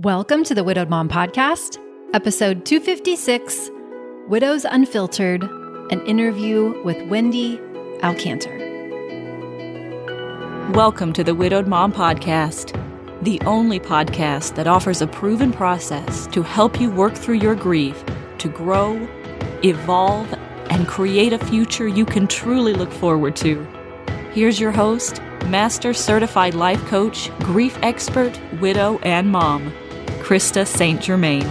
Welcome to the Widowed Mom Podcast, episode 256, Widows Unfiltered, an interview with Wendy Alcanter. Welcome to the Widowed Mom Podcast, the only podcast that offers a proven process to help you work through your grief, to grow, evolve, and create a future you can truly look forward to. Here's your host, Master Certified Life Coach, Grief Expert, Widow, and Mom, Krista St-Germain.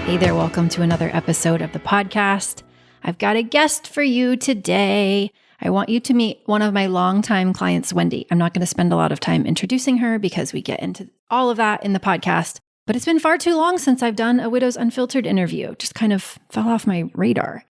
Hey there, welcome to another episode of the podcast. I've got a guest for you today. I want you to meet one of my longtime clients, Wendy. I'm not going to spend a lot of time introducing her because we get into all of that in the podcast, but it's been far too long since I've done a Widows Unfiltered interview. Just kind of fell off my radar.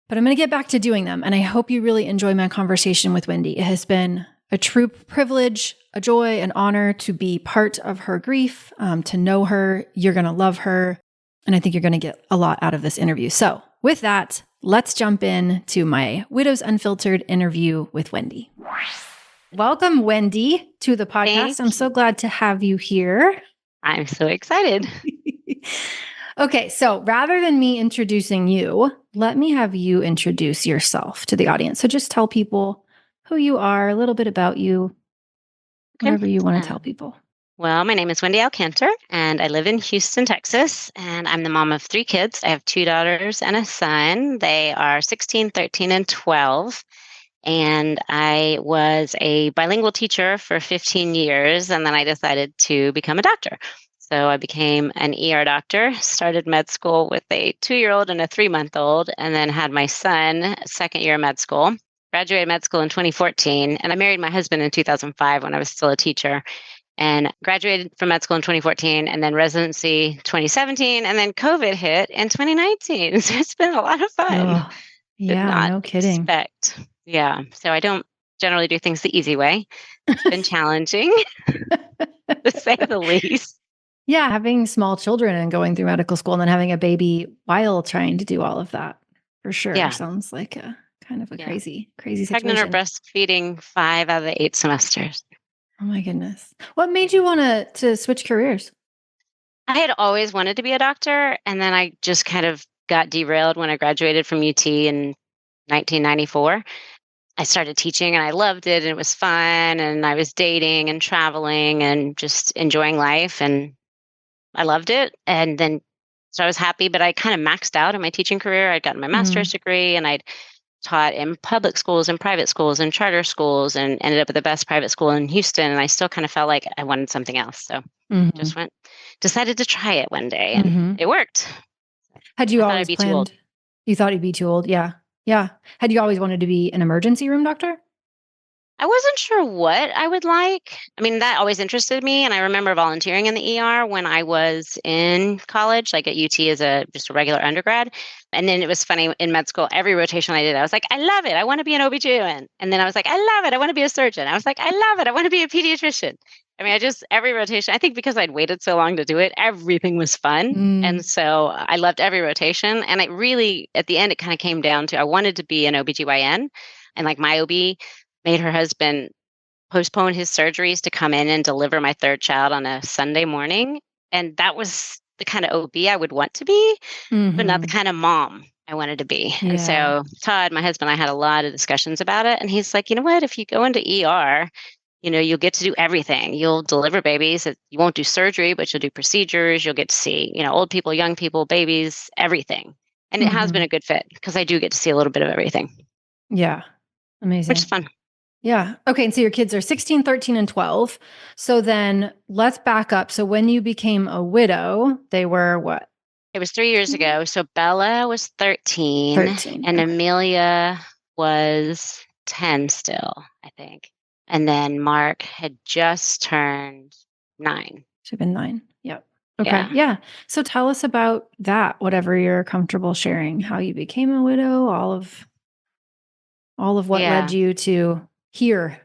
But I'm going to get back to doing them, and I hope you really enjoy my conversation with Wendy. It has been a true privilege, a joy, an honor to be part of her grief, to know her. You're going to love her, and I think you're going to get a lot out of this interview. So with that, let's jump in to my Widows Unfiltered interview with Wendy. Welcome, Wendy, to the podcast. I'm so glad to have you here. I'm so excited. Okay, so rather than me introducing you, let me have you introduce yourself to the audience. So just tell people who you are, a little bit about you, whatever you want to tell people. Well, my name is Wendy Alcanter, and I live in Houston, Texas, and I'm the mom of 3 kids. I have 2 daughters and a son. They are 16, 13, and 12. And I was a bilingual teacher for 15 years, and then I decided to become a doctor. So I became an ER doctor, started med school with a 2-year-old and a 3-month-old, and then had my son second year of med school. Graduated med school in 2014, and I married my husband in 2005 when I was still a teacher, and graduated from med school in 2014, and then residency 2017, and then COVID hit in 2019. So it's been a lot of fun. Oh, yeah, no kidding. Yeah, so I don't generally do things the easy way. It's been challenging, to say the least. Yeah, having small children and going through medical school and then having a baby while trying to do all of that, for sure. Yeah. Sounds like a kind of a crazy situation. Pregnant or breastfeeding 5 out of the 8 semesters. Oh my goodness. What made you want to switch careers? I had always wanted to be a doctor, and then I just kind of got derailed when I graduated from UT in 1994. I started teaching and I loved it, and it was fun, and I was dating and traveling and just enjoying life, and I loved it. And then, so I was happy, but I kind of maxed out in my teaching career. I'd gotten my master's degree, and I'd taught in public schools and private schools and charter schools, and ended up at the best private school in Houston. And I still kind of felt like I wanted something else. So just decided to try it one day, and it worked. Had you always planned? Too old. You thought you'd be too old? Yeah. Yeah. Had you always wanted to be an emergency room doctor? I wasn't sure what I would like. I mean, that always interested me. And I remember volunteering in the ER when I was in college, like at UT as just a regular undergrad. And then it was funny in med school, every rotation I did, I was like, I love it. I want to be an OB/GYN. And then I was like, I love it. I want to be a surgeon. I was like, I love it. I want to be a pediatrician. I mean, every rotation, I think because I'd waited so long to do it, everything was fun. And so I loved every rotation. And it really, at the end, it kind of came down to, I wanted to be an OB/GYN. And like my OB made her husband postpone his surgeries to come in and deliver my 3rd child on a Sunday morning. And that was the kind of OB I would want to be, but not the kind of mom I wanted to be. Yeah. And so Todd, my husband, I had a lot of discussions about it. And he's like, you know what, if you go into ER, you'll get to do everything. You'll deliver babies. You won't do surgery, but you'll do procedures. You'll get to see, old people, young people, babies, everything. And it has been a good fit because I do get to see a little bit of everything. Yeah. Amazing. Which is fun. Yeah. Okay. And so your kids are 16, 13, and 12. So then let's back up. So when you became a widow, they were what? It was 3 years ago. So Bella was 13 and Amelia was 10 still, I think. And then Mark had just turned 9. Should have been 9. Yep. Okay. Yeah. So tell us about that, whatever you're comfortable sharing, how you became a widow, all of what led you to here.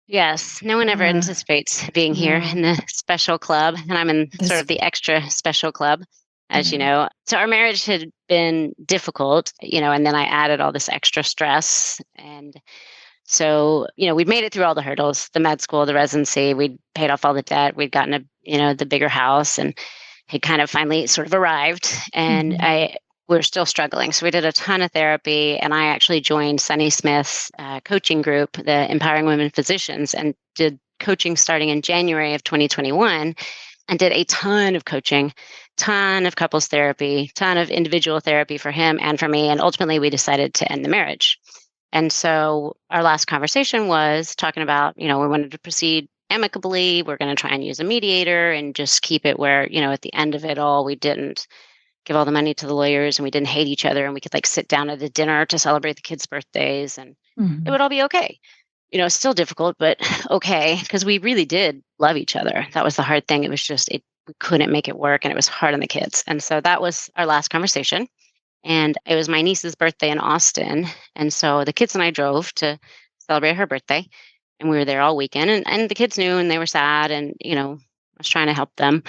Yes. No one ever anticipates being here in the special club. And I'm in sort of the extra special club, as you know. So our marriage had been difficult, and then I added all this extra stress. And So, we'd made it through all the hurdles, the med school, the residency, we'd paid off all the debt, we'd gotten the bigger house and had kind of finally sort of arrived. And Mhm. we're still struggling. So we did a ton of therapy, and I actually joined Sunny Smith's coaching group, the Empowering Women Physicians, and did coaching starting in January of 2021, and did a ton of coaching, ton of couples therapy, ton of individual therapy for him and for me. And ultimately, we decided to end the marriage. And so our last conversation was talking about, we wanted to proceed amicably. We're going to try and use a mediator and just keep it where, at the end of it all, we didn't give all the money to the lawyers and we didn't hate each other, and we could like sit down at a dinner to celebrate the kids' birthdays, and it Mhm. would all be okay. Still difficult, but okay, because we really did love each other. That was the hard thing. It was just, we couldn't make it work, and it was hard on the kids. And so that was our last conversation. And it was my niece's birthday in Austin. And so the kids and I drove to celebrate her birthday. And we were there all weekend. And the kids knew, and they were sad. And, I was trying to help them.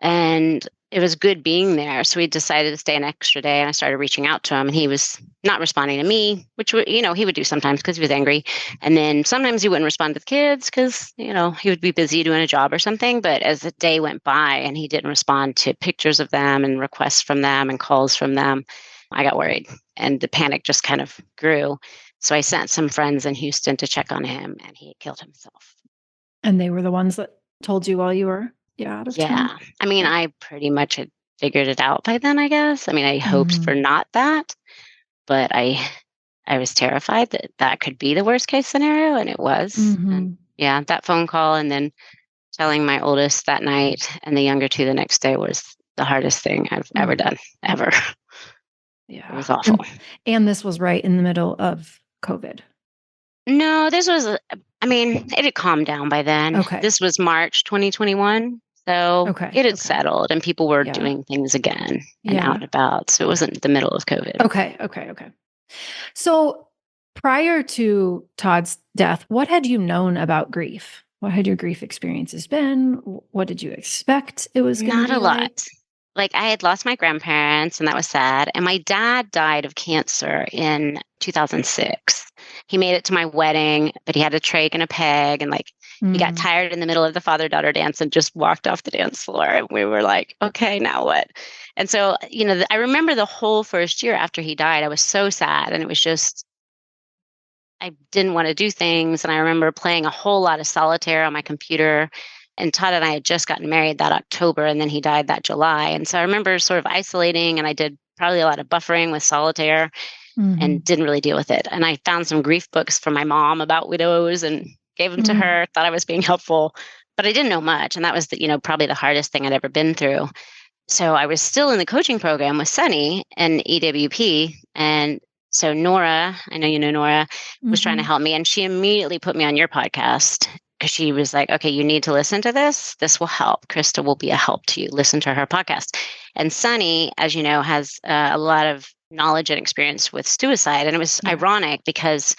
And it was good being there. So we decided to stay an extra day. And I started reaching out to him. And he was not responding to me, which, he would do sometimes because he was angry. And then sometimes he wouldn't respond to the kids because, he would be busy doing a job or something. But as the day went by and he didn't respond to pictures of them and requests from them and calls from them, I got worried, and the panic just kind of grew. So I sent some friends in Houston to check on him, and he had killed himself. And they were the ones that told you while you were out of town? Yeah. I mean, Yeah. I pretty much had figured it out by then, I guess. I mean, I hoped for Mhm. not that, but I was terrified that that could be the worst case scenario, and it was. And Mhm. yeah, that phone call and then telling my oldest that night and the younger two the next day was the hardest thing I've ever Mm. done, ever. It Yeah. was awful. And this was right in the middle of COVID. No, this was, I mean, it had calmed down by then. Okay. This was March 2021. So Okay. it had Okay. settled and people were Yeah. doing things again and out Yeah. and about. So it wasn't the middle of COVID. Okay. Okay. Okay. So prior to Todd's death, what had you known about grief? What had your grief experiences been? What did you expect it was going to Not a be like? lot. Like I had lost my grandparents and that was sad. And my dad died of cancer in 2006. He made it to my wedding, but he had a trach and a peg, and like he got Mm. tired in the middle of the father-daughter dance and just walked off the dance floor. And we were like, okay, now what? And so, I remember the whole first year after he died, I was so sad, and it was just I didn't want to do things. And I remember playing a whole lot of solitaire on my computer. And Todd and I had just gotten married that October, and then he died that July. And so I remember sort of isolating, and I did probably a lot of buffering with solitaire and Mhm. didn't really deal with it. And I found some grief books from my mom about widows and gave them to Mm. her, thought I was being helpful, but I didn't know much. And that was probably the hardest thing I'd ever been through. So I was still in the coaching program with Sunny and EWP. And so Nora, I know you know Nora, was trying to Mhm. help me. And she immediately put me on your podcast because she was like, okay, you need to listen to this. This will help. Krista will be a help to you. Listen to her podcast. And Sunny, as you know, has a lot of knowledge and experience with suicide. And it was Yeah. ironic because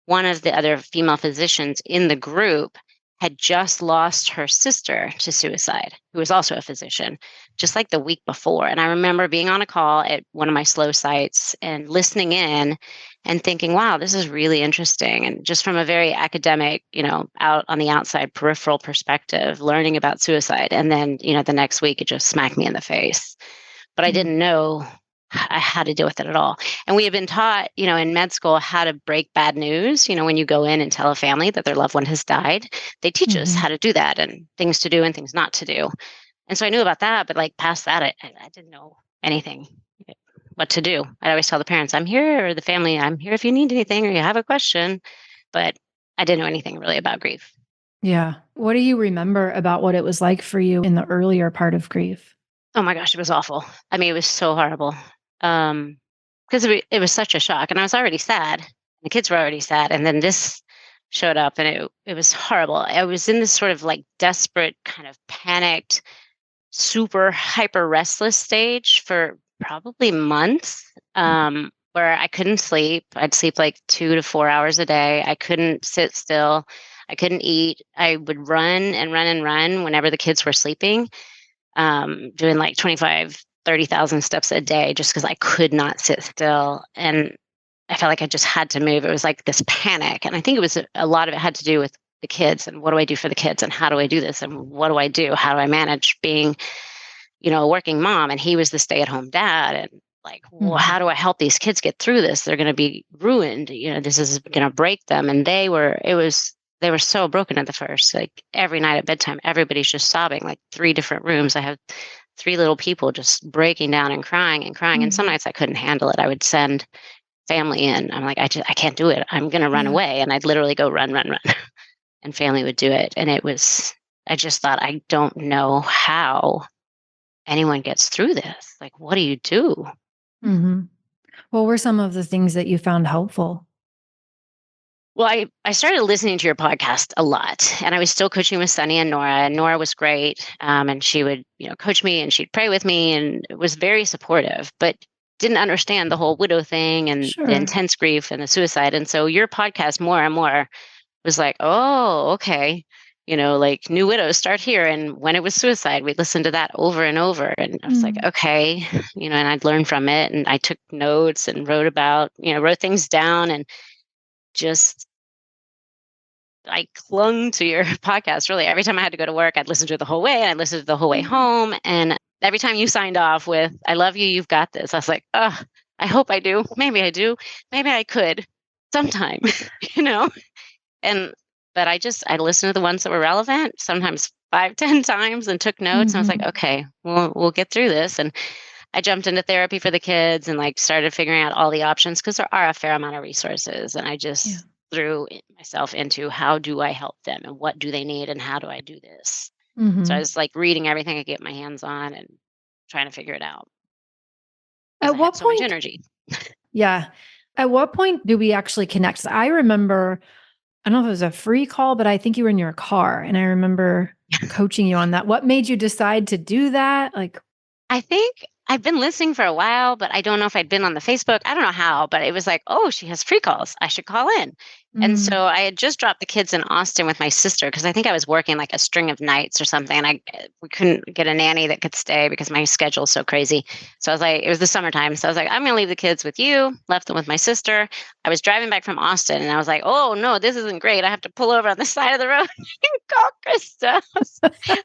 one of the other female physicians in the group had just lost her sister to suicide, who was also a physician, just like the week before. And I remember being on a call at one of my slow sites and listening in and thinking, wow, this is really interesting. And just from a very academic, out on the outside peripheral perspective, learning about suicide. And then, the next week it just smacked me in the face. But I Mm. didn't know how to deal with it at all. And we had been taught, in med school how to break bad news. When you go in and tell a family that their loved one has died, they teach us Mhm. how to do that and things to do and things not to do. And so I knew about that, but like past that, I didn't know anything what to do. I always tell the parents, I'm here, or the family, I'm here if you need anything or you have a question. But I didn't know anything really about grief. Yeah. What do you remember about what it was like for you in the earlier part of grief? Oh my gosh, it was awful. I mean, it was so horrible. Because it was such a shock, and I was already sad. The kids were already sad, and then this showed up, and it was horrible. I was in this sort of like desperate, kind of panicked, super hyper restless stage for probably months, where I couldn't sleep. I'd sleep like 2 to 4 hours a day. I couldn't sit still. I couldn't eat. I would run and run and run whenever the kids were sleeping, doing like 25, 30,000 steps a day just because I could not sit still. And I felt like I just had to move. It was like this panic. And I think it was a lot of it had to do with the kids and what do I do for the kids and how do I do this and what do I do? How do I manage being, a working mom? And he was the stay-at-home dad. And like, well, how do I help these kids get through this? They're going to be ruined. This is going to break them. And they were so broken at the first. Like every night at bedtime, everybody's just sobbing, like 3 different rooms. I have 3 little people just breaking down and crying and crying. And some nights I couldn't handle it. I would send family in. I'm like, I can't do it. I'm going to run away. And I'd literally go run. And family would do it. And I just thought, I don't know how anyone gets through this. Like, what do you do? What were some of the things that you found helpful? Well, I started listening to your podcast a lot, and I was still coaching with Sunny and Nora was great. And she would, coach me and she'd pray with me and it was very supportive, but didn't understand the whole widow thing and the intense grief and the suicide. And so your podcast more and more was like, oh, okay. Like new widows start here. And when it was suicide, we listened to that over and over. And I was like, okay, and I'd learned from it. And I took notes and wrote things down and just, I clung to your podcast. Really, every time I had to go to work, I'd listen to it the whole way and I'd listen to it the whole way home. And every time you signed off with, I love you, you've got this. I was like, oh, I hope I do. Maybe I do. Maybe I could sometime, But I listened to the ones that were relevant, sometimes 5, 10 times and took notes. And I was like, okay, we'll get through this. And I jumped into therapy for the kids and like started figuring out all the options because there are a fair amount of resources. And I just threw myself into how do I help them and what do they need and how do I do this? So I was like reading everything I could get my hands on and trying to figure it out. At what point? So point? much energy. Yeah. At what point do we actually connect? I remember, I don't know if it was a free call, but I think you were in your car and I remember coaching you on that. What made you decide to do that? Like, I think I've been listening for a while, but I don't know if I'd been on the Facebook. I don't know how, but it was like, oh, she has free calls. I should call in. And so I had just dropped the kids in Austin with my sister because I think I was working like a string of nights or something. And we couldn't get a nanny that could stay because my schedule's so crazy. So I was like, it was the summertime. So I was like, I'm going to leave the kids with you, left them with my sister. I was driving back from Austin and I was like, oh no, this isn't great. I have to pull over on the side of the road and call Krista.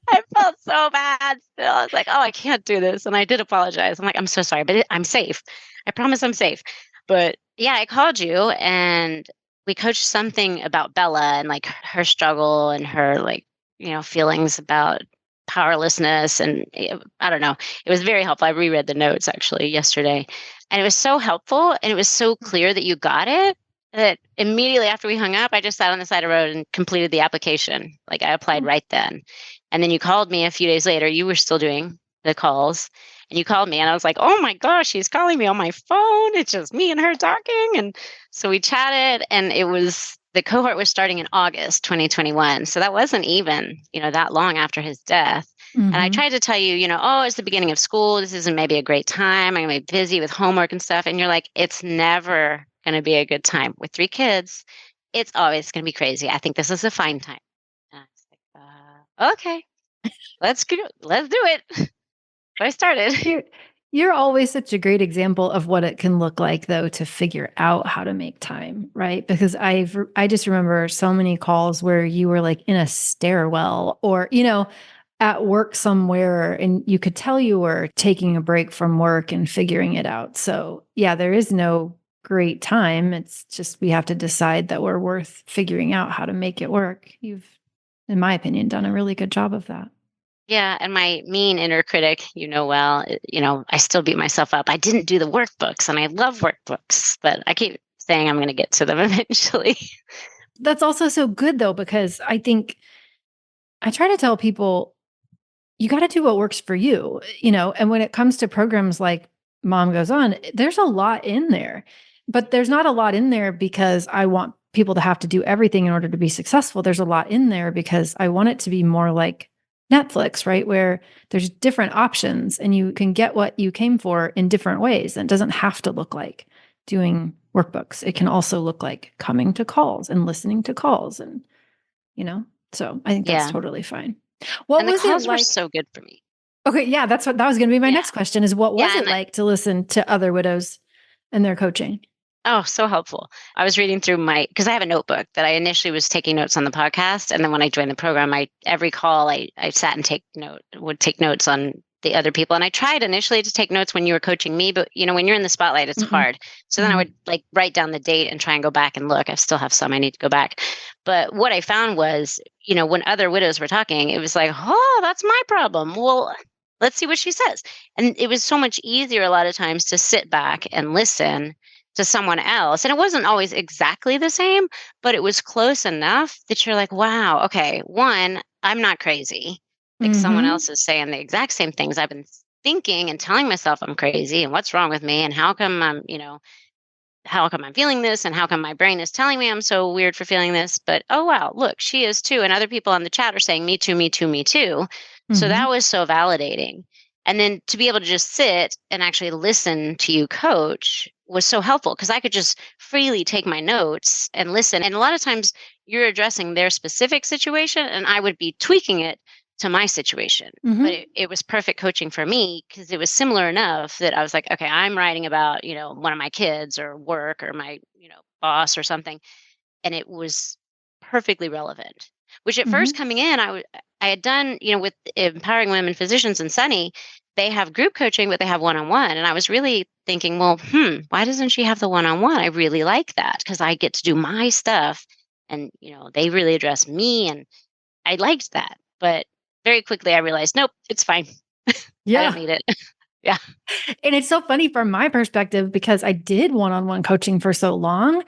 I felt so bad still. I was like, oh, I can't do this. And I did apologize. I'm like, I'm so sorry, but I'm safe. I promise I'm safe. But yeah, I called you and we coached something about Bella and like her struggle and her like, feelings about powerlessness. And I don't know, it was very helpful. I reread the notes actually yesterday and it was so helpful. And it was so clear that you got it that immediately after we hung up, I just sat on the side of the road and completed the application. Like I applied right then. And then you called me a few days later. You were still doing the calls and you called me and I was like, oh my gosh, she's calling me on my phone. It's just me and her talking. And so we chatted and the cohort was starting in August 2021. So that wasn't even, that long after his death. And I tried to tell you, oh, it's the beginning of school. This isn't maybe a great time. I'm going to be busy with homework and stuff. And you're like, it's never going to be a good time with 3 kids. It's always going to be crazy. I think this is a fine time. And I was like, okay, let's do it. So I started. You're always such a great example of what it can look like, though, to figure out how to make time, right? Because I just remember so many calls where you were like in a stairwell or, at work somewhere, and you could tell you were taking a break from work and figuring it out. So yeah, there is no great time. It's just we have to decide that we're worth figuring out how to make it work. You've, in my opinion, done a really good job of that. Yeah. And my mean inner critic, well, I still beat myself up. I didn't do the workbooks and I love workbooks, but I keep saying I'm going to get to them eventually. That's also so good though, because I think I try to tell people, you got to do what works for you, and when it comes to programs like Mom Goes On, there's a lot in there, but there's not a lot in there because I want people to have to do everything in order to be successful. There's a lot in there because I want it to be more like Netflix, right? Where there's different options and you can get what you came for in different ways. And it doesn't have to look like doing workbooks. It can also look like coming to calls and listening to calls and, so I think that's totally fine. What was the calls it like? Were so good for me. Okay. Yeah. That was going to be my next question is what was it like to listen to other widows and their coaching? Oh, so helpful. I was reading through because I have a notebook that I initially was taking notes on the podcast. And then when I joined the program, every call I sat and would take notes on the other people. And I tried initially to take notes when you were coaching me, but when you're in the spotlight, it's Mm-mm. hard. So then I would like write down the date and try and go back and look. I still have some I need to go back. But what I found was, when other widows were talking, it was like, oh, that's my problem. Well, let's see what she says. And it was so much easier a lot of times to sit back and listen to someone else. And it wasn't always exactly the same, but it was close enough that you're like, wow, okay, one, I'm not crazy. Like someone Mm-hmm. else is saying the exact same things I've been thinking and telling myself I'm crazy and what's wrong with me and how come I'm feeling this and how come my brain is telling me I'm so weird for feeling this? But oh, wow, look, she is too. And other people on the chat are saying, me too, me too, me too. So Mm-hmm. that was so validating. And then to be able to just sit and actually listen to you coach was so helpful because I could just freely take my notes and listen. And a lot of times you're addressing their specific situation and I would be tweaking it to my situation. But Mm-hmm. it was perfect coaching for me because it was similar enough that I was like, okay, I'm writing about, one of my kids or work or my, boss or something. And it was perfectly relevant. Which at first Mm-hmm. coming in, I had done, with empowering women physicians and Sunny, they have group coaching, but they have one-on-one. And I was really thinking, well, why doesn't she have the one-on-one? I really like that because I get to do my stuff and, they really address me. And I liked that. But very quickly I realized, nope, it's fine. I don't Yeah. need it. Yeah. And it's so funny from my perspective because I did one-on-one coaching for so long.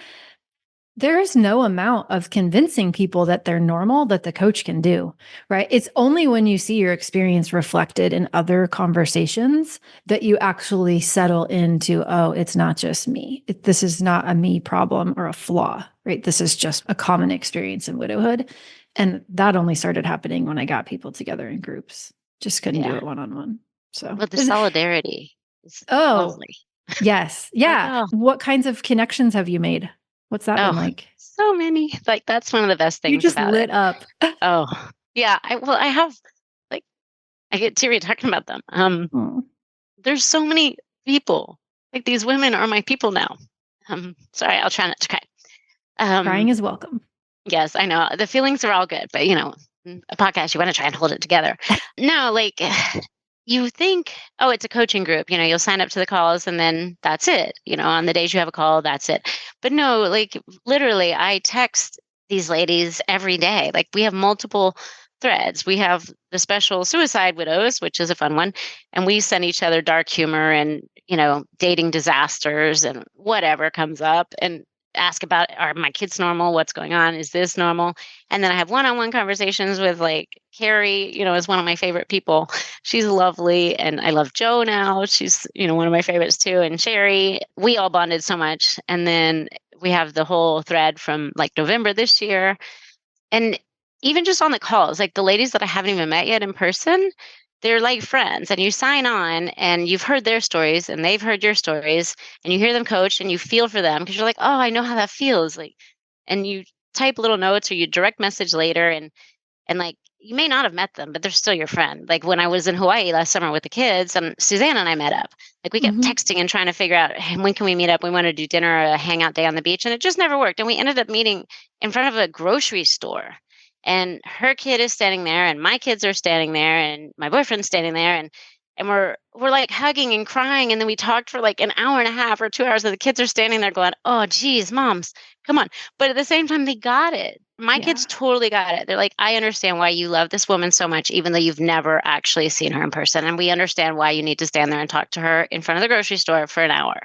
There is no amount of convincing people that they're normal that the coach can do, right? It's only when you see your experience reflected in other conversations that you actually settle into, oh, it's not just me. This is not a me problem or a flaw, right? This is just a common experience in widowhood. And that only started happening when I got people together in groups. Just couldn't do Yeah. it one-on-one. So, But the solidarity is oh, lovely. yes. Like, Yeah. oh, What kinds of connections have you made? What's that been oh, like? so many. Like that's one of the best You things just about it. lit up. Oh, yeah. I have like I get teary talking about them. Oh, There's so many people. Like these women are my people now. Sorry, I'll try not to cry. crying Um, is welcome. yes, I know the feelings are all good, but a podcast, you want to try and hold it together. No, like you think, oh, it's a coaching group. You'll sign up to the calls and then that's it. On the days you have a call, that's it. But no, like literally, I text these ladies every day. Like we have multiple threads. We have the special suicide widows, which is a fun one. And we send each other dark humor and, dating disasters and whatever comes up and ask about, are my kids normal? What's going on? Is this normal? And then I have one-on-one conversations with like Carrie, is one of my favorite people. She's lovely. And I love Joe now. She's, one of my favorites too. And Sherry, we all bonded so much. And then we have the whole thread from like November this year. And even just on the calls, like the ladies that I haven't even met yet in person, they're like friends. And you sign on and you've heard their stories and they've heard your stories and you hear them coach and you feel for them because you're like, oh, I know how that feels. Like, and you type little notes or you direct message later and like you may not have met them, but they're still your friend. Like when I was in Hawaii last summer with the kids, and Suzanne and I met up. Like we kept Mhm. texting and trying to figure out, hey, when can we meet up? We want to do dinner or a hangout day on the beach, and it just never worked. And we ended up meeting in front of a grocery store. And her kid is standing there, and my kids are standing there, and my boyfriend's standing there, and we're like hugging and crying, and then we talked for like an hour and a half or 2 hours, and the kids are standing there going, "Oh, geez, moms, come on!" But at the same time, they got it. My Yeah. kids totally got it. They're like, I understand why you love this woman so much, even though you've never actually seen her in person. And we understand why you need to stand there and talk to her in front of the grocery store for an hour.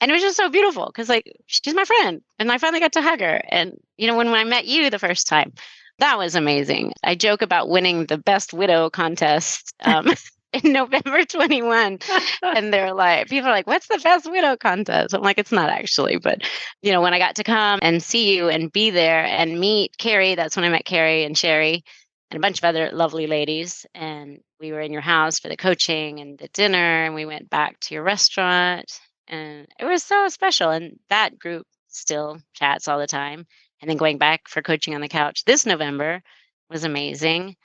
And it was just so beautiful because, like, she's my friend. And I finally got to hug her. And, when I met you the first time, that was amazing. I joke about winning the Best Widow contest in November 21. And they're like, people are like, what's the Best Widow contest? I'm like, it's not actually. But, when I got to come and see you and be there and meet Carrie, that's when I met Carrie and Sherry and a bunch of other lovely ladies. And we were in your house for the coaching and the dinner. And we went back to your restaurant. And it was so special. And that group still chats all the time. And then going back for coaching on the couch this November was amazing.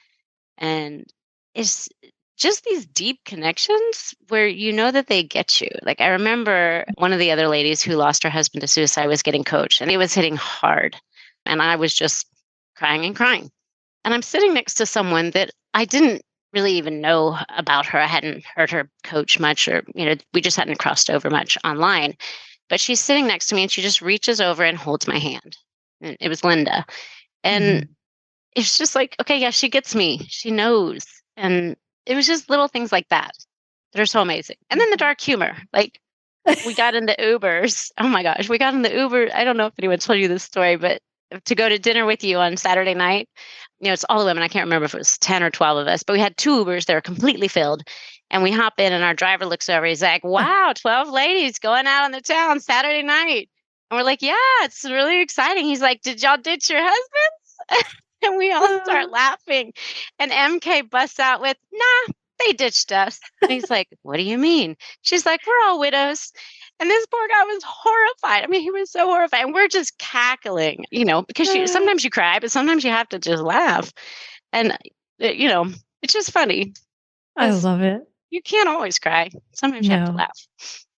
And it's just these deep connections where you know that they get you. Like I remember one of the other ladies who lost her husband to suicide was getting coached and it was hitting hard. And I was just crying and crying. And I'm sitting next to someone that I didn't really even know about her. I hadn't heard her coach much or, we just hadn't crossed over much online. But she's sitting next to me and she just reaches over and holds my hand. And it was Linda. And it's just like, okay, yeah, she gets me. She knows. And it was just little things like that that are so amazing. And then the dark humor. Like we got into Ubers. Oh my gosh, we got in the Uber. I don't know if anyone told you this story, but to go to dinner with you on Saturday night, it's all the women. I can't remember if it was 10 or 12 of us, but we had two Ubers. They were completely filled. And we hop in and our driver looks over. He's like, wow, 12 ladies going out on the town Saturday night. And we're like, yeah, it's really exciting. He's like, did y'all ditch your husbands? And we all start laughing. And MK busts out with, nah, they ditched us. And he's like, what do you mean? She's like, we're all widows. And this poor guy was horrified. I mean, he was so horrified. And we're just cackling, because sometimes you cry, but sometimes you have to just laugh. And, it's just funny. I love it. You can't always cry. Sometimes you have to laugh.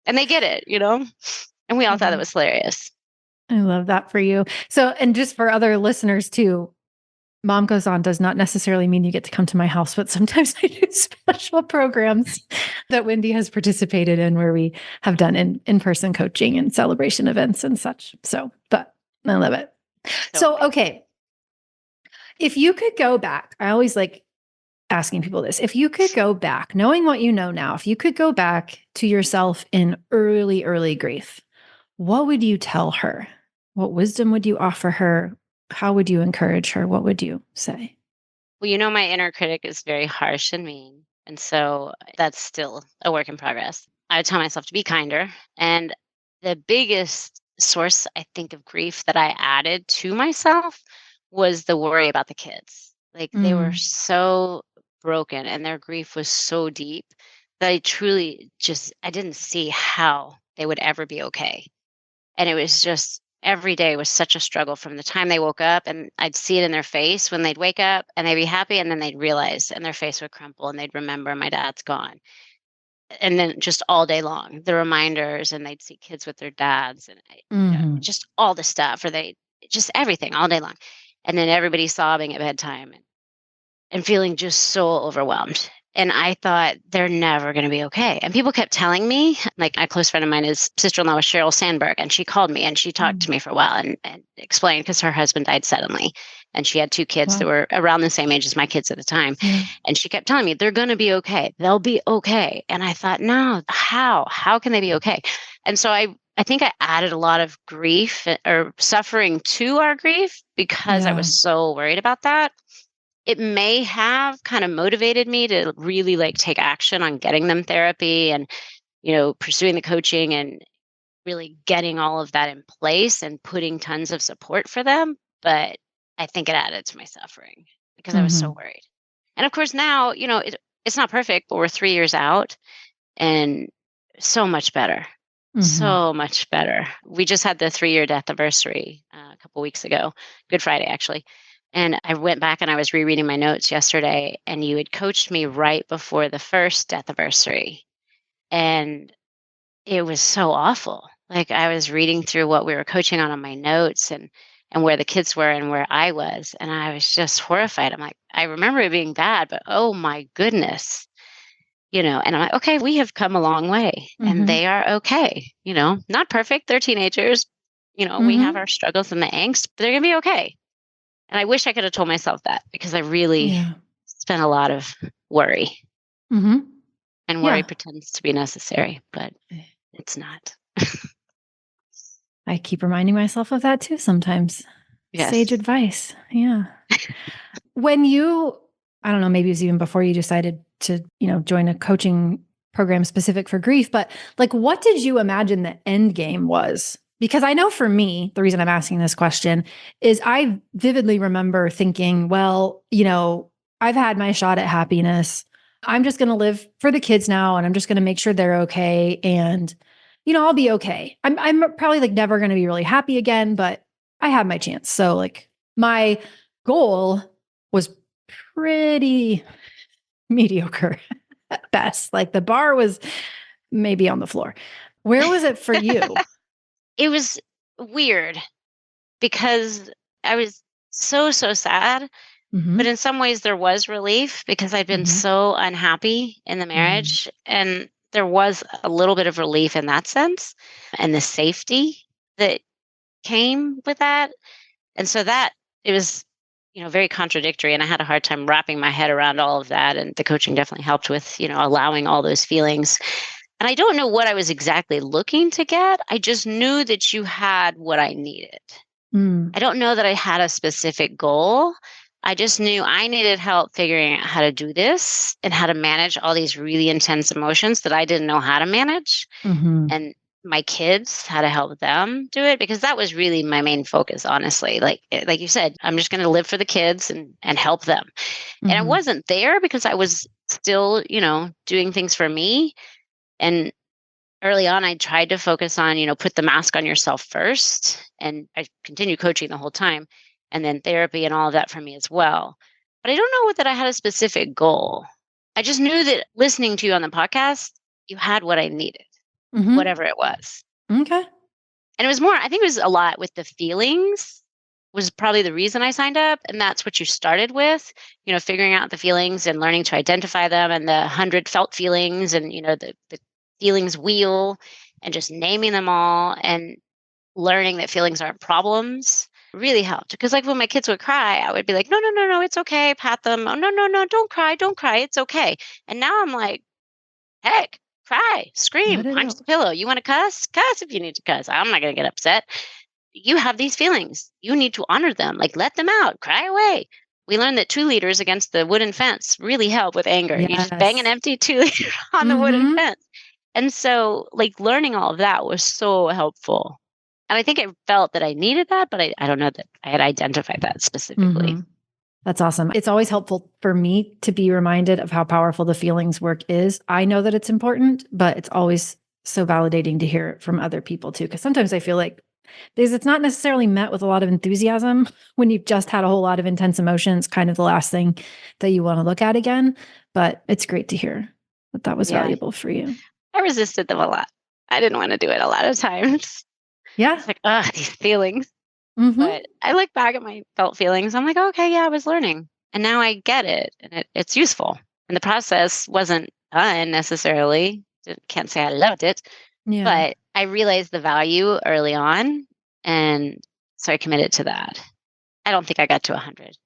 And they get it, And we all thought it was hilarious. I love that for you. So, and just for other listeners too, Mom Goes On does not necessarily mean you get to come to my house, but sometimes I do special programs that Wendy has participated in where we have done in-person coaching and celebration events and such. So, but I love it. So, okay. If you could go back, I always like asking people this. If you could go back, knowing what you know now, if you could go back to yourself in early grief, what would you tell her? What wisdom would you offer her? How would you encourage her? What would you say? Well, my inner critic is very harsh and mean. And so that's still a work in progress. I would tell myself to be kinder. And the biggest source, I think, of grief that I added to myself was the worry about the kids. Like they were so broken and their grief was so deep that I truly I didn't see how they would ever be okay. And it was just every day was such a struggle from the time they woke up, and I'd see it in their face when they'd wake up and they'd be happy, and then they'd realize and their face would crumple and they'd remember my dad's gone. And then just all day long, the reminders, and they'd see kids with their dads and just all the stuff, or just everything all day long. And then everybody sobbing at bedtime and feeling just so overwhelmed. And I thought, they're never going to be okay. And people kept telling me, like a close friend of mine, his sister-in-law was Sheryl Sandberg, and she called me and she talked to me for a while and explained, because her husband died suddenly. And she had two kids that were around the same age as my kids at the time. And she kept telling me, they're going to be okay. They'll be okay. And I thought, no, how can they be okay? And so I think I added a lot of grief or suffering to our grief because I was so worried about that. It may have kind of motivated me to really take action on getting them therapy and, pursuing the coaching and really getting all of that in place and putting tons of support for them. But I think it added to my suffering because I was so worried. And of course now, it's not perfect, but we're 3 years out and so much better. So much better. We just had the 3-year Deathiversary a couple weeks ago, Good Friday, actually. And I went back and I was rereading my notes yesterday, and you had coached me right before the first Deathiversary. And it was so awful. Like I was reading through what we were coaching on my notes and where the kids were and where I was. And I was just horrified. I'm like, I remember it being bad, but oh my goodness. And I'm like, okay, we have come a long way and they are okay. Not perfect. They're teenagers. We have our struggles and the angst, but they're going to be okay. And I wish I could have told myself that because I really spent a lot of worry. And worry pretends to be necessary, but it's not. I keep reminding myself of that too sometimes. Yes. Sage advice. Yeah. When I don't know, maybe it was even before you decided to, join a coaching program specific for grief, but what did you imagine the end game was? Because I know for me, the reason I'm asking this question is I vividly remember thinking, well, I've had my shot at happiness. I'm just going to live for the kids now, and I'm just going to make sure they're okay. And, I'll be okay. I'm probably never going to be really happy again, but I had my chance. So my goal was pretty mediocre. at best. Like the bar was maybe on the floor. Where was it for you? It was weird because I was so sad. But Mm-hmm. in some ways, there was relief because I'd been Mm-hmm. so unhappy in the Mm-hmm. marriage. And there was a little bit of relief in that sense and the safety that came with that. And so that it was, very contradictory. And I had a hard time wrapping my head around all of that. And the coaching definitely helped with, allowing all those feelings. And I don't know what I was exactly looking to get. I just knew that you had what I needed. Mm. I don't know that I had a specific goal. I just knew I needed help figuring out how to do this and how to manage all these really intense emotions that I didn't know how to manage. Mm-hmm. And my kids, how to help them do it, because that was really my main focus, honestly. Like you said, I'm just going to live for the kids and help them. And I Mm-hmm. wasn't there because I was still, doing things for me. And early on, I tried to focus on, put the mask on yourself first. And I continued coaching the whole time, and then therapy and all of that for me as well. But I don't know that I had a specific goal. I just knew that listening to you on the podcast, you had what I needed, Mm-hmm. whatever it was. Okay. And it was more, I think it was a lot with the feelings was probably the reason I signed up. And that's what you started with, figuring out the feelings and learning to identify them and the 100 felt feelings and, the feelings wheel and just naming them all and learning that feelings aren't problems really helped. Because like when my kids would cry, I would be like, no, no, no, no, it's okay. Pat them. Oh, no, no, no, don't cry. Don't cry. It's okay. And now I'm like, heck, cry, scream, Let it punch out. the pillow. You want to cuss? Cuss if you need to cuss. I'm not going to get upset. You have these feelings. You need to honor them. Like, let them out, cry away. We learned that 2 liters against the wooden fence really help with anger. You just bang an Yes. empty 2 liter on the wooden Mm-hmm. fence. And so, like, learning all of that was so helpful. And I think I felt that I needed that, but I don't know that I had identified that specifically. Mm-hmm. That's awesome. It's always helpful for me to be reminded of how powerful the feelings work is. I know that it's important, but it's always so validating to hear it from other people too. Because sometimes I feel like because it's not necessarily met with a lot of enthusiasm when you've just had a whole lot of intense emotions, kind of the last thing that you want to look at again. But it's great to hear that that was Yeah, valuable for you. I resisted them a lot. I didn't want to do it a lot of times. Yeah. It's like, these feelings. Mm-hmm. But I look back at my felt feelings. I'm like, okay, yeah, I was learning. And now I get it. And it's useful. And the process wasn't done necessarily. Can't say I loved it, Yeah. but I realized the value early on. And so I committed to that. I don't think I got to 100.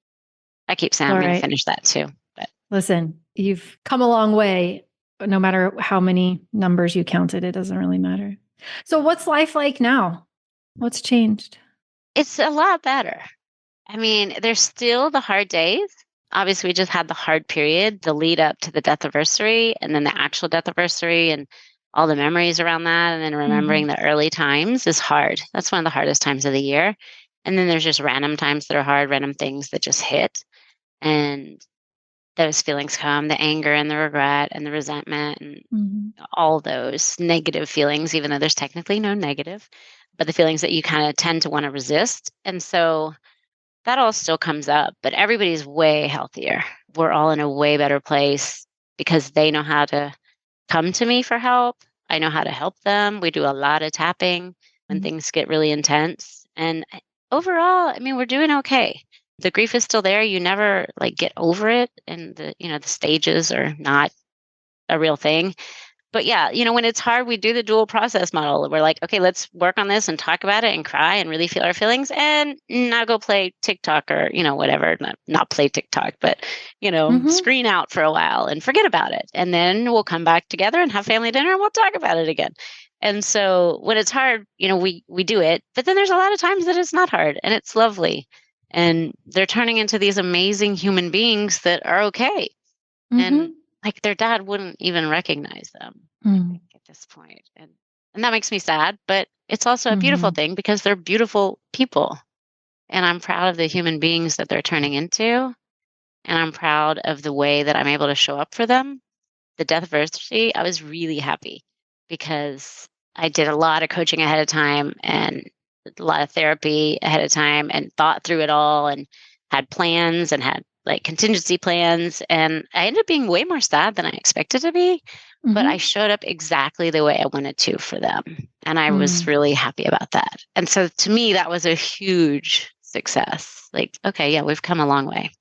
I keep saying All I'm going to right. finish that too. But Listen, you've come a long way. No matter how many numbers you counted, it doesn't really matter. So, what's life like now? What's changed? it's a lot better. I mean, there's still the hard days. Obviously, we just had the hard period, the lead up to the death anniversary, and then the actual death anniversary, and all the memories around that. And then Mm-hmm. remembering the early times is hard. That's one of the hardest times of the year. And then there's just random times that are hard, random things that just hit. And those feelings come the anger and the regret and the resentment and Mm-hmm. all those negative feelings, even though there's technically no negative, but the feelings that you kind of tend to want to resist. And so that all still comes up, but everybody's way healthier. We're all in a way better place because they know how to come to me for help. I know how to help them. We do a lot of tapping when things get really intense. And overall, I mean, we're doing okay. The grief is still there. You never like get over it, and the stages are not a real thing. But yeah, when it's hard, we do the dual process model. We're like, okay, let's work on this and talk about it and cry and really feel our feelings and now go play TikTok or, whatever, not play TikTok, but, Mm-hmm. screen out for a while and forget about it. And then we'll come back together and have family dinner and we'll talk about it again. And so when it's hard, we do it, but then there's a lot of times that it's not hard and it's lovely. And they're turning into these amazing human beings that are okay. And Mm-hmm. like their dad wouldn't even recognize them, I Mm-hmm. think, at this point. And that makes me sad, but it's also a beautiful Mm-hmm. thing because they're beautiful people. And I'm proud of the human beings that they're turning into. And I'm proud of the way that I'm able to show up for them. The death anniversary, I was really happy because I did a lot of coaching ahead of time and a lot of therapy ahead of time and thought through it all and had plans and had like contingency plans. And I ended up being way more sad than I expected to be, but I showed up exactly the way I wanted to for them. And I was really happy about that. And so to me, that was a huge success. Like, okay, yeah, we've come a long way.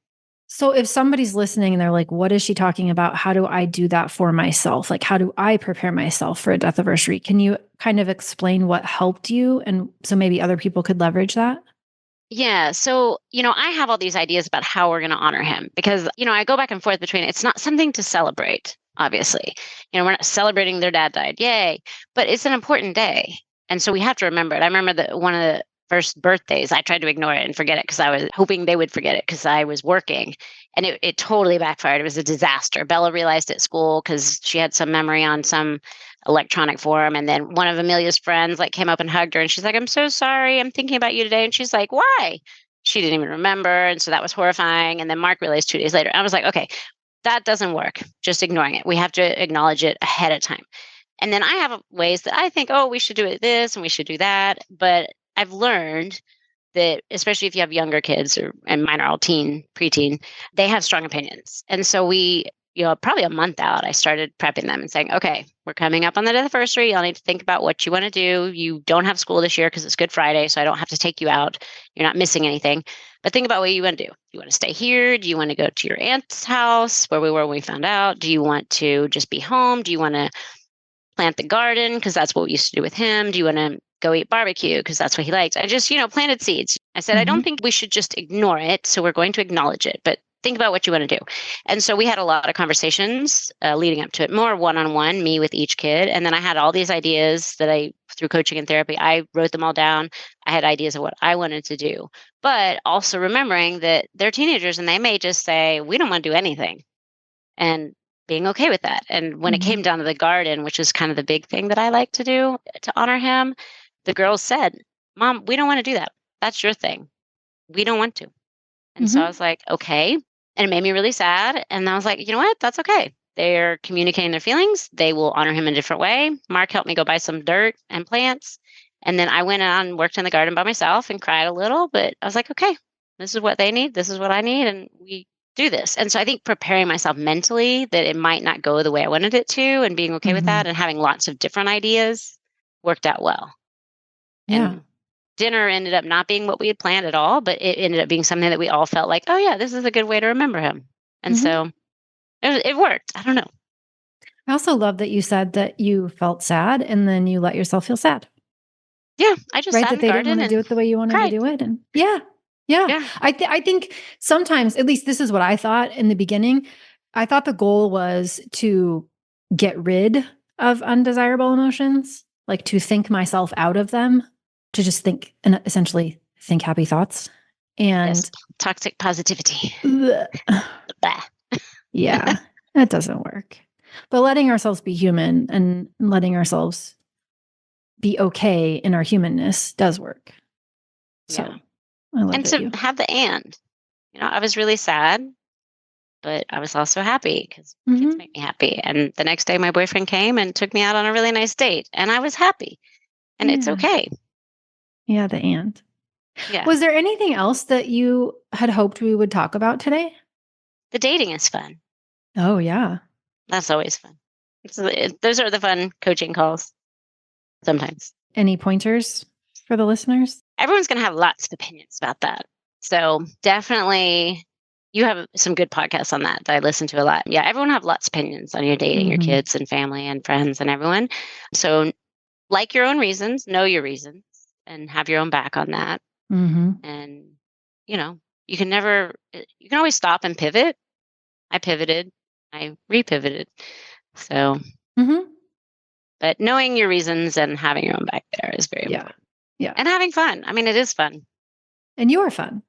So if somebody's listening and they're like, what is she talking about? How do I do that for myself? Like, how do I prepare myself for a death anniversary? Can you kind of explain what helped you? And so maybe other people could leverage that? Yeah. So, I have all these ideas about how we're going to honor him because, I go back and forth between it's not something to celebrate, obviously. We're not celebrating their dad died. Yay. But it's an important day. And so we have to remember it. I remember that one of the first birthdays, I tried to ignore it and forget it because I was hoping they would forget it because I was working. And it totally backfired. It was a disaster. Bella realized at school because she had some memory on some electronic forum. And then one of Amelia's friends came up and hugged her and she's like, I'm so sorry. I'm thinking about you today. And she's like, why? She didn't even remember. And so that was horrifying. And then Mark realized 2 days later. I was like, okay, that doesn't work. Just ignoring it. We have to acknowledge it ahead of time. And then I have ways that I think, oh, we should do it this and we should do that. But I've learned that especially if you have younger kids and mine are all preteen, they have strong opinions. And so we, probably a month out, I started prepping them and saying, okay, we're coming up on the anniversary. Y'all need to think about what you want to do. You don't have school this year because it's Good Friday, so I don't have to take you out. You're not missing anything. But think about what you want to do. Do you want to stay here? Do you want to go to your aunt's house where we were when we found out? Do you want to just be home? Do you want to plant the garden? Because that's what we used to do with him. Do you want to go eat barbecue? Because that's what he likes. I just, planted seeds. I said, I don't think we should just ignore it. So we're going to acknowledge it, but think about what you want to do. And so we had a lot of conversations leading up to it, more one-on-one, me with each kid. And then I had all these ideas that through coaching and therapy, I wrote them all down. I had ideas of what I wanted to do, but also remembering that they're teenagers and they may just say, we don't want to do anything. And being okay with that. And when it came down to the garden, which is kind of the big thing that I like to do to honor him, the girls said, Mom, we don't want to do that. That's your thing. We don't want to. And so I was like, okay. And it made me really sad. And I was like, you know what? That's okay. They're communicating their feelings. They will honor him in a different way. Mark helped me go buy some dirt and plants. And then I went on and worked in the garden by myself and cried a little, but I was like, okay, this is what they need. This is what I need. And we do this. And so I think preparing myself mentally that it might not go the way I wanted it to and being okay with that and having lots of different ideas worked out well. Yeah. And dinner ended up not being what we had planned at all, but it ended up being something that we all felt like, oh yeah, this is a good way to remember him. And so it worked. I don't know. I also love that you said that you felt sad and then you let yourself feel sad. Yeah. I just right, sat that in they the didn't garden want to do it the way you wanted cried. to do it. And yeah. I think sometimes, at least this is what I thought in the beginning. I thought the goal was to get rid of undesirable emotions, like to think myself out of them, to just think and essentially think happy thoughts. And Yes. Toxic positivity. Bah. Yeah, that doesn't work. But letting ourselves be human and letting ourselves be okay in our humanness does work. So I love and that to have the and. I was really sad, but I was also happy because kids make me happy. And the next day, my boyfriend came and took me out on a really nice date, and I was happy. And it's okay. Yeah, the and. Yeah. Was there anything else that you had hoped we would talk about today? The dating is fun. Oh, yeah. That's always fun. Those are the fun coaching calls sometimes. Any pointers for the listeners? Everyone's going to have lots of opinions about that. So definitely, you have some good podcasts on that I listen to a lot. Yeah, everyone have lots of opinions on your dating, your kids and family and friends and everyone. So like your own reasons, know your reasons and have your own back on that. And, you can always stop and pivot. I pivoted, I repivoted. So, but knowing your reasons and having your own back there is very important. Yeah. And having fun. I mean, it is fun. And you are fun.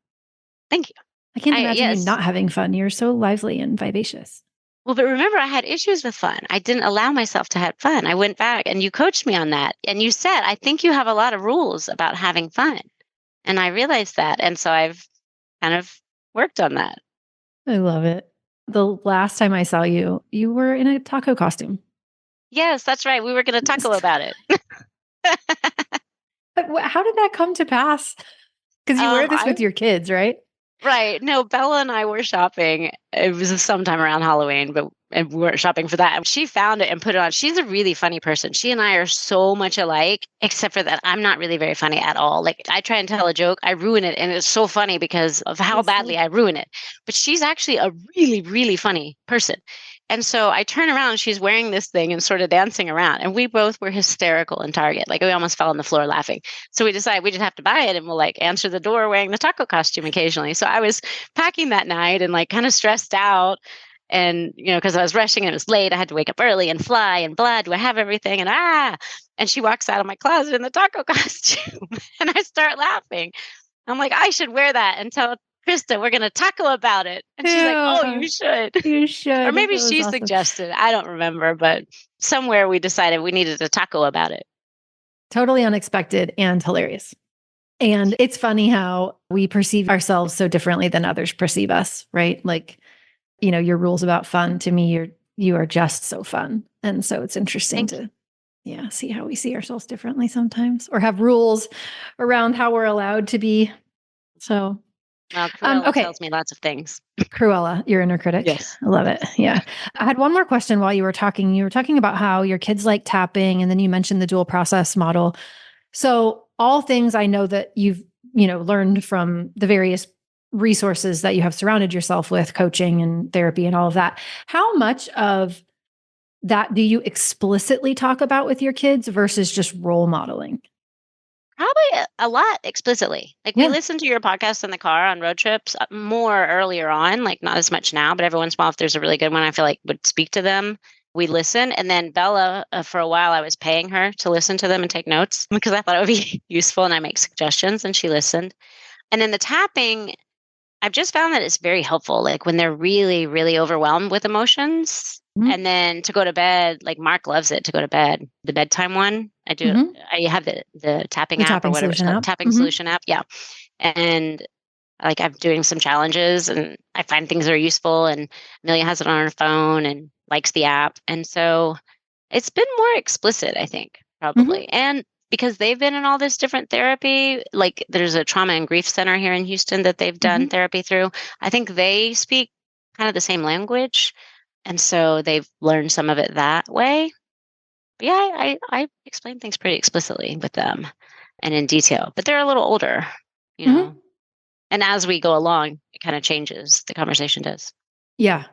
Thank you. I can't imagine you not having fun. You're so lively and vivacious. Well, but remember, I had issues with fun. I didn't allow myself to have fun. I went back and you coached me on that. And you said, I think you have a lot of rules about having fun. And I realized that. And so I've kind of worked on that. I love it. The last time I saw you, you were in a taco costume. Yes, that's right. We were going to taco about it. How did that come to pass? Because you wear this with your kids, right? Right. No, Bella and I were shopping. It was sometime around Halloween, and we weren't shopping for that. She found it and put it on. She's a really funny person. She and I are so much alike, except for that I'm not really very funny at all. Like I try and tell a joke, I ruin it. And it's so funny because of how badly I ruin it. But she's actually a really, really funny person. And so I turn around, she's wearing this thing and sort of dancing around. And we both were hysterical in Target. Like we almost fell on the floor laughing. So we decided we just have to buy it and we'll like answer the door wearing the taco costume occasionally. So I was packing that night and like kind of stressed out. And, because I was rushing and it was late, I had to wake up early and fly and blah, do I have everything? And she walks out of my closet in the taco costume and I start laughing. I'm like, I should wear that and tell Krista, we're going to taco about it. And she's like, oh, you should. You should. Or maybe she suggested, I don't remember, but somewhere we decided we needed a taco about it. Totally unexpected and hilarious. And it's funny how we perceive ourselves so differently than others perceive us, right? Like, your rules about fun, to me, you are just so fun. And so it's interesting to see how we see ourselves differently sometimes, or have rules around how we're allowed to be. So well, Cruella tells me lots of things. Cruella, your inner critic. Yes. I love it. Yeah. I had one more question while you were talking. You were talking about how your kids like tapping, and then you mentioned the dual process model. So all things I know that you've, learned from the various resources that you have surrounded yourself with, coaching and therapy and all of that. How much of that do you explicitly talk about with your kids versus just role modeling? Probably a lot explicitly. Like we listen to your podcast in the car on road trips more earlier on, like not as much now, but every once in a while, if there's a really good one, I feel like would speak to them. We listen. And then Bella, for a while, I was paying her to listen to them and take notes because I thought it would be useful and I make suggestions, and she listened. And then the tapping, I've just found that it's very helpful. Like when they're really, really overwhelmed with emotions. And then to go to bed, like Mark loves it to go to bed. The bedtime one, I do. I have the tapping app or whatever it's called, tapping solution app. Yeah. And like I'm doing some challenges and I find things that are useful, and Amelia has it on her phone and likes the app. And so it's been more explicit, I think, probably. And because they've been in all this different therapy, like there's a trauma and grief center here in Houston that they've done therapy through. I think they speak kind of the same language. And so they've learned some of it that way. But yeah, I explain things pretty explicitly with them and in detail, but they're a little older, And as we go along, it kind of changes. The conversation does. Yeah.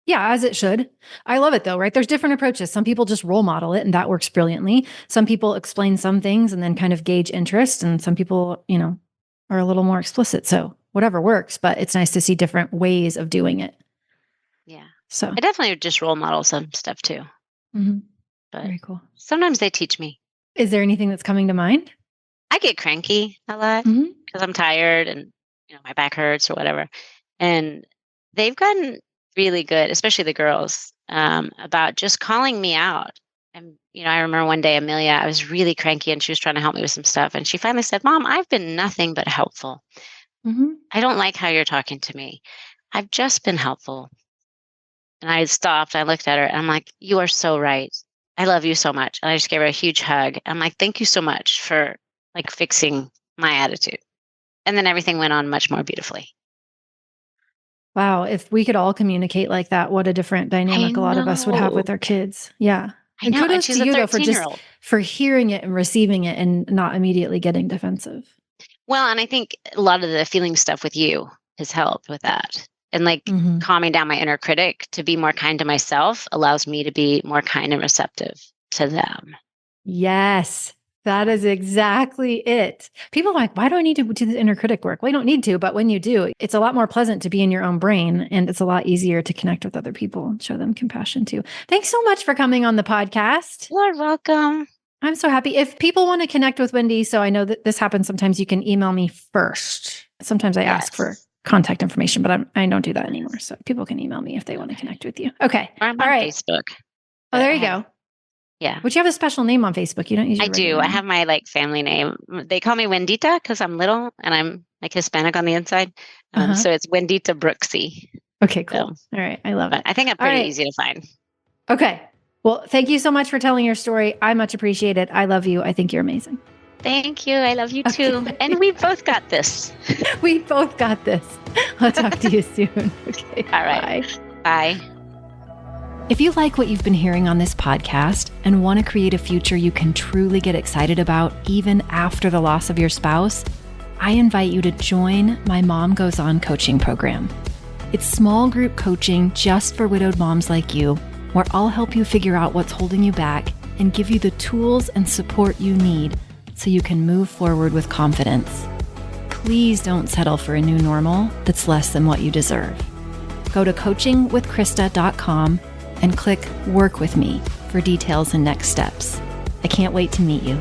Yeah, as it should. I love it though, right? There's different approaches. Some people just role model it and that works brilliantly. Some people explain some things and then kind of gauge interest. And some people, are a little more explicit. So whatever works, but it's nice to see different ways of doing it. Yeah. So I definitely just role model some stuff too. But very cool. Sometimes they teach me. Is there anything that's coming to mind? I get cranky a lot because I'm tired and my back hurts or whatever. And they've gotten really good, especially the girls, about just calling me out. And I remember one day Amelia, I was really cranky and she was trying to help me with some stuff. And she finally said, "Mom, I've been nothing but helpful. I don't like how you're talking to me. I've just been helpful." And I stopped. I looked at her and I'm like, "You are so right. I love you so much." And I just gave her a huge hug. I'm like, "Thank you so much for like fixing my attitude." And then everything went on much more beautifully. Wow. If we could all communicate like that, what a different dynamic a lot of us would have with our kids. Yeah. I know. Kudos to you though for hearing it and receiving it and not immediately getting defensive. Well, and I think a lot of the feeling stuff with you has helped with that. And like calming down my inner critic to be more kind to myself allows me to be more kind and receptive to them. Yes, that is exactly it. People are like, why do I need to do the inner critic work? Well, you don't need to, but when you do, it's a lot more pleasant to be in your own brain, and it's a lot easier to connect with other people and show them compassion too. Thanks so much for coming on the podcast. You're welcome. I'm so happy. If people want to connect with Wendy, so I know that this happens sometimes, you can email me first. Sometimes I ask for contact information, but I don't do that anymore. So people can email me if they want to connect with you. Okay. I'm on Facebook. Oh, there you go. Yeah. But you have a special name on Facebook. You don't use your I do. name. I have my like family name. They call me Wendita because I'm little and I'm like Hispanic on the inside. So it's Wendita Brooksy. Okay, cool. All right. I love it. I think I'm pretty easy to find. Okay. Well, thank you so much for telling your story. I much appreciate it. I love you. I think you're amazing. Thank you. I love you too. And we both got this. We both got this. I'll talk to you soon. Okay. All right. Bye. If you like what you've been hearing on this podcast and want to create a future you can truly get excited about even after the loss of your spouse, I invite you to join my Mom Goes On coaching program. It's small group coaching just for widowed moms like you, where I'll help you figure out what's holding you back and give you the tools and support you need so you can move forward with confidence. Please don't settle for a new normal that's less than what you deserve. Go to coachingwithkrista.com and click Work With Me for details and next steps. I can't wait to meet you.